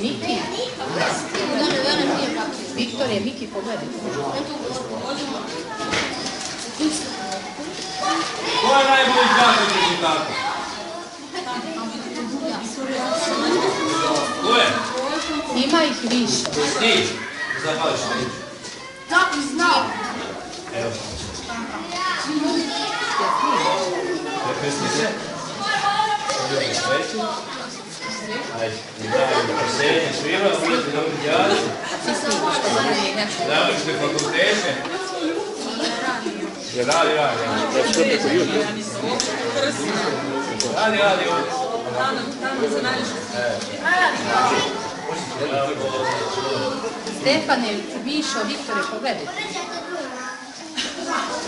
Miki? Viktorije, Miki, pogledaj. Ko je najbolji zakon rezultata? Ko je? Ima ih više. Ti? Zahvališ ti? Da, znao. Evo. Pesnice? Sveći? Ajde, preseljenje svira, uvijek dobro djali. Završite fakultete. Radi. Radi ovdje. Stefane, Mišo, Viktore, pogledaj.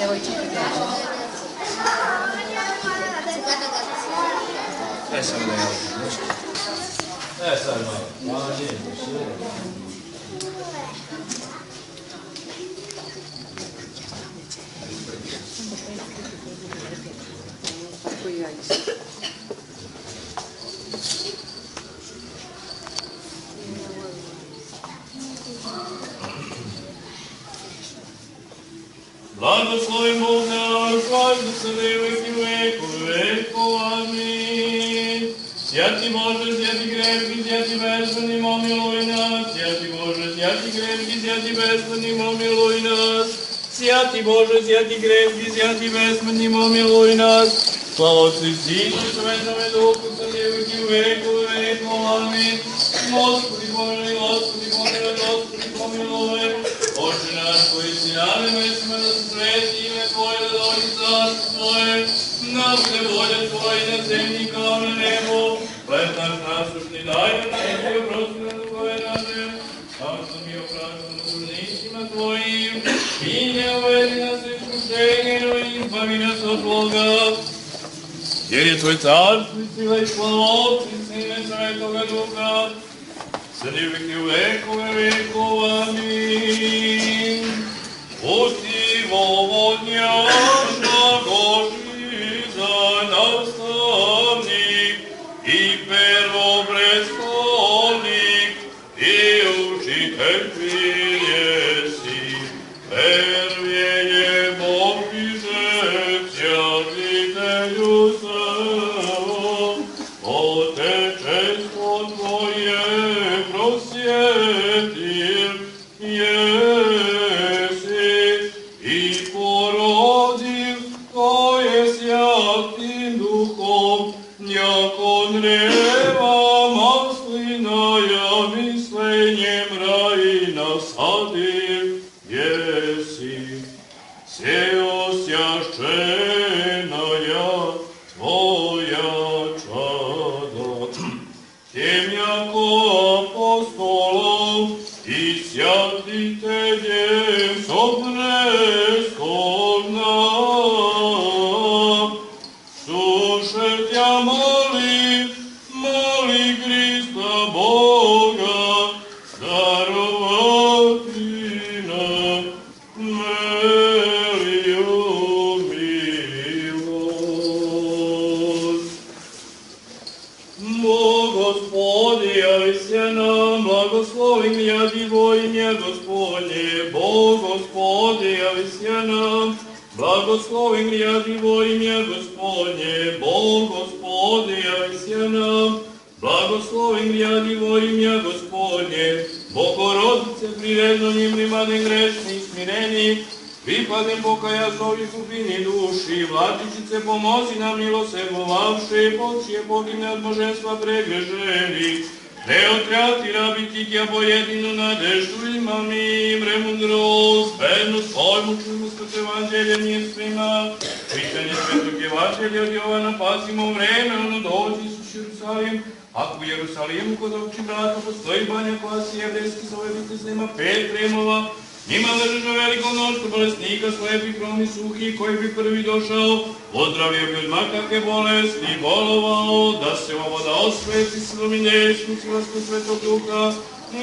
Evo i čekaj gledaj. Samo da je sad malo. Hvala lijepo. Blagoslovim Bog naš, važno se veki vekov, amin. Sjati Bože, sjati greški, sjati bezmrni, pomiluj nas. Sjati Bože, sjati greški, sjati bezmrni, pomiluj nas. Sjati Bože, sjati greški, sjati bezmrni, pomiluj nas. Slava Otcu i Sinu i Svetome Duhu, sad je veki vekov, amin. Gospodi pomiluj, Gospodi pomiluj, Gospodi pomiluj. Oče naš koji si na nebesima, da se sveti ime Tvoje, da dođe carstvo Tvoje, da bude volja Tvoja i na zemlji kao na nebu. Hljeb naš nasušni daj nam danas i oprosti nam dugove naše, kao što mi opraštamo dužnicima Tvojim, i ne uvedi nas u iskušenje, no izbavi nas od zloga. Jer je Tvoj carstvo i sila i slava Otca i Sina i Svetoga Duha, sad i uvijek i u vekove vekov, amin. Pusti vovodnjaš Božji za nastavnik i prvoprestolnik i učitelj tvije si. Prvje je Božji žec, jazitelju savo, otečestvo Tvoje prosjetil jesi i porodil Tvoje sjatim duhom, jakon reva maslina ja mislenjem rajina sadim jesi. Sveosjašćena ja Tvoja čada, tem jako apostolom i sjatiteljem sobrestovna. Slušaj tja moli Krista Boga, darovati nam meliju milost. Gospodi, javi se nam, blagoslovim ja divo imje Gospodnje. Gospodi, javi se nam, blagoslovim ja divo imje Gospodnje. Gospodi, javi se nam, blagoslovim ja divo imje Gospodnje. Bogorodice, priredno njimnima den grešnih smirenih, pripadnim pokajaznovi skupini duši, Vladičice, pomozi nam milosrđovavše, počije pogine od božanstva pregreženih, ne otrati rabiti tja pojedinu nadeždu imam im, remudrost, bednost, pojmu, čujmu skroz evanđelje mjestvima, čitanje svetog evanđelja od Jovana, pazimo vreme, ono dođi Isus Jerusalim, ako u Jerusalimu kod ovči brata postoji banja koja si jevrijski zove vitezima 5 remova, njima leža veliko mnoštvo bolesnika, slepih, kromnih, suhih, koji bi prvi došao, ozdravio bi od makake bolesti, bolovao, da se ova voda osveti silom i nečnu silasku Svetog Duha.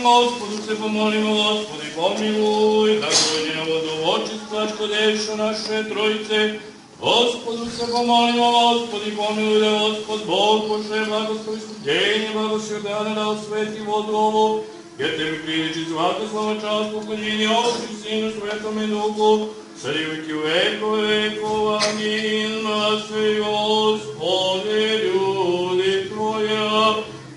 Gospodu se pomolimo, Gospodi pomiluj, da dođe na vodu očistač kod Eša naše trojice, Gospodu se pomolimo, Gospodi pomiluj, da Gospod Bog pošle blagoslov iskupljenje, blagoslov dana da osveti vodu ovu, jer tebi priliči svaka slava čast poklonjenje Otcu i Sinu Svetome Duhu, sad i uvijek i u vekove vekova. Amin. Naše Gospode, ljudi Tvoja,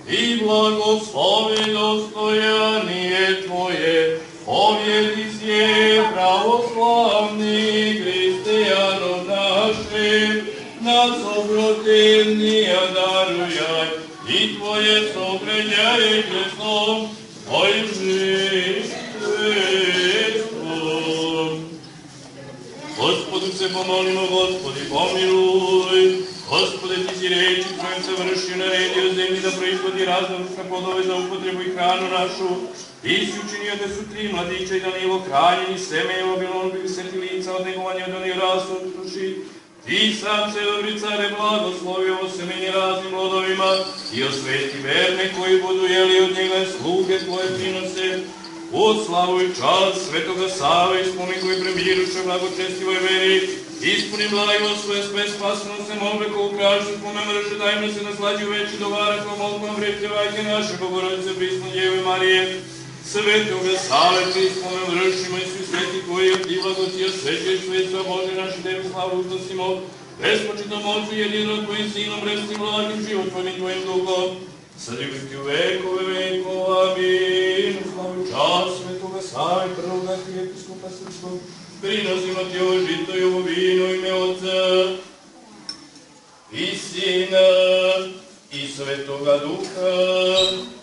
i blagoslovi dostojanije Tvoje, povjedisje pravoslavni hristijanom našim, nas obrotivnija darujaj, i Tvoje sopređaje krestom, Tvojim žistvom. Gospodu se pomolimo, Gospodi pomiluj. Gospode, Ti si reči Tvojim savršio naredio zemlji da proizvodi raznovrsne plodove za upotrebu i hranu našu. Ti si učinio da su 3 mladića i Danilo hranjeni semenjem obilom bili setilica od negovanja od onih rastoši. Ti sam se, dobri care, blagoslovi ovo semenje raznim plodovima i osveti verne koji budu jeli od njega sluge Tvoje prinose. U slavu i čast Svetoga Save ispuni koji premiruše blagočestivoj veri, ispuni blagoslove sve spasno se molbe ko u kraljstvu pomemrše, dajmo se naslađu veći dobara ko molbom vrečevajke naše Bogorodice prisno Djeve Marije. Svetoga Save prismome vršimo i svi sveti Tvoji, Ti blagoti osvećuješ svetstva Bože naši, Tebi slavu uznosimo, bespočitom Otcu jedinom Tvojim Sinom, resnim blagim životvornim Tvojim Duhom, sad i uvijek u vekove vekova. Amin. Slavu čast Svetoga Save, prvoga episkopa srpskog, prinosimo Ti ovo žito i ovo vino u ime Otca i Sina i Svetoga Duha,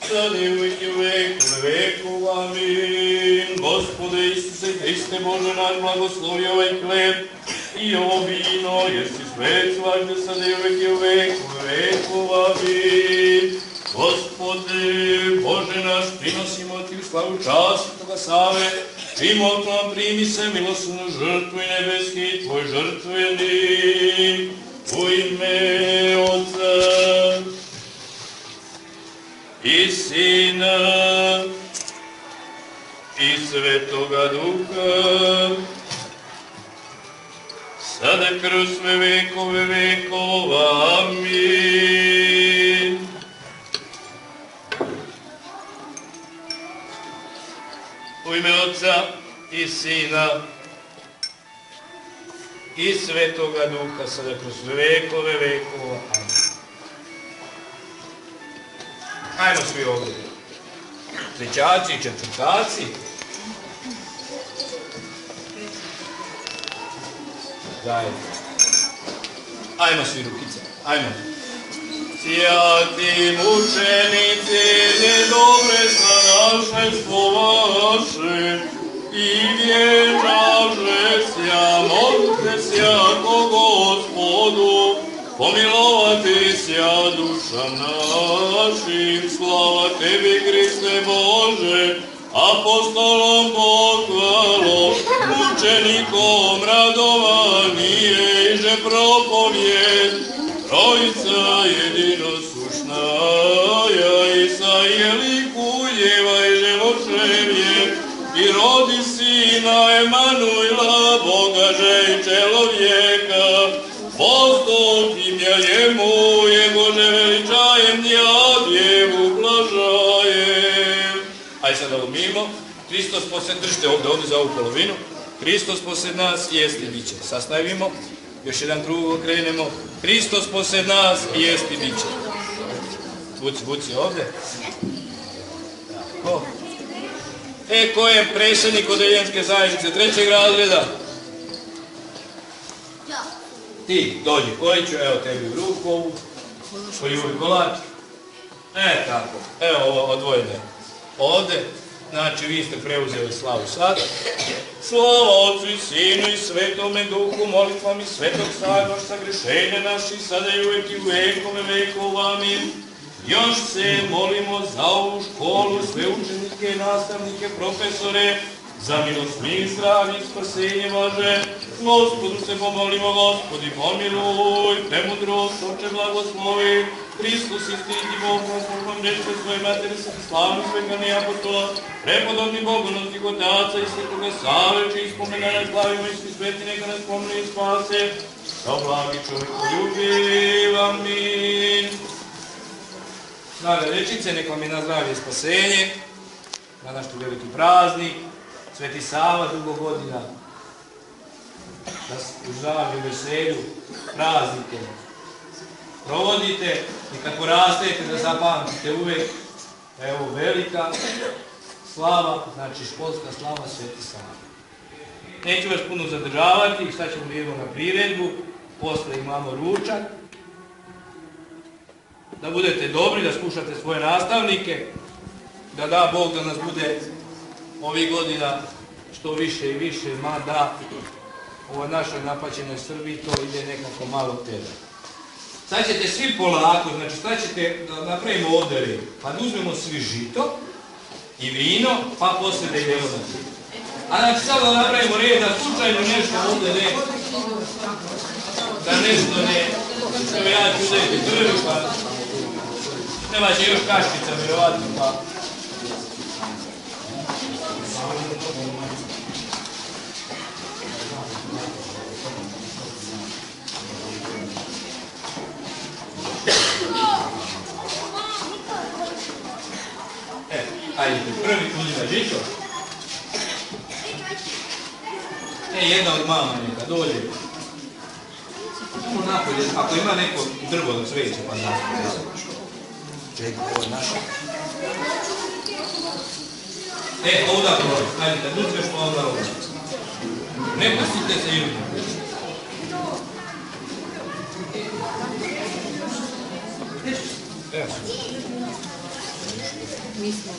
sad i uvijek u vekove vekova. Amin. Gospode Isuse Hriste Bože naš, blagoslovi ovaj hleb i ovo vino, jer si svet svađe, sad i uvijek u vekove vekova. Amin. Gospode Bože naš, prinosimo Ti u slavu čast Svetoga Save, i molitvom primi se milosrdnu žrtvu i nebeski Tvoj žrtveni, u ime Otca i Sina i Svetoga Duha, sada kroz sve vekove vekova. Amin. U ime Otca i Sina i Svetoga Duha, sada kroz vekove vekova. Amin. Ajmo svi ovdje. Trećaci i četvrtaci. Zajedno. Ajmo svi rukice. Ajmo. Sjati mučenici, nedobre sa naše slovaše, i vječaše sja, molite sja ko Gospodu, pomilovati sja duša našim. Slava Tebi, Hriste Bože, apostolom pohvalom, mučenikom radovanije, i že propovjed Trojica jedinosušna, i sa jelikujeva i živočevje, i rodi Sina Emanuila, Boga že i čelovjeka, postupim ja jemu, Jegože veličajem, ja djevu blažajem. Aj sad ovo mimo, Hristos posled, držite ovdje za ovu polovinu, Hristos posled nas jest i bit će. Sastavimo, još jedan krug okrenemo, Hristos posled nas jest i bit će. Vuci ovdje. Ko? Ko je predsjednik odeljenske zajednice 3. razreda? Ja. Ti, dođi, koji ću, evo tebi u ruku ovu, koji uvi kolač. Tako, evo ovo odvojene. Ovdje, znači vi ste preuzeli slavu sad. Slava Otcu i Sinu i Svetome Duhu, molitvom i Svetog Savjeta za grešenje naši, sada i uvijek i u vekove vekova. Amin. Još se molimo za ovu školu, sve učenike, nastavnike, profesore, za milost mi zdravlje, spasenje Bože. Gospodu se pomolimo, Gospodi pomiluj, premudrost, Oče blagoslovi, Hristos istiti Bog, Gospodom reče svoje materi, slavni svegani apostola, prepodobni Bogonosti Otaca i Svetoga Save, čiji spomena ne slavimo i svi sveti neka nas pomni i spase. Da blagi čovjekoljubiv, amin. Draga rečice, nek vam je na zdravlje spasenje, na naš tu veliki praznik, Sveti Sava dugo godina, da u zdravlju, veselju, praznike provodite i kad porastete da zapamtite uvijek, evo velika slava, znači školska slava Sveti Sava. Neću vas puno zadržavati, sad ćemo idemo na priredbu, posle imamo ručak. Da budete dobri, da slušate svoje nastavnike, da da Bog da nas bude ovih godina što više i više, mada u ovoj našoj napaćenoj Srbiji to ide nekako malo teže. Sad ćete svi polako, znači sad ćete da napravimo ovdje red, pa da uzmemo svi žito i vino, pa poslije da idemo na žito. A znači sad da napravimo red, da slučajno nešto ovdje ne, da nešto ne, što ja ću uzeti prvi, pa nema će još kaškica, vjerovatno, pa. Ajde, prvi uzima žito. Jedna od mama neka dođe. Samo napolje, ako ima neko drvo da sveće, pa napolje. Čekaj, ovo je naša. Ovdje prođe, ajde, kad uzmeš pa ovdje ovdje. Ne pustite se ljudi. Evo. Mi smo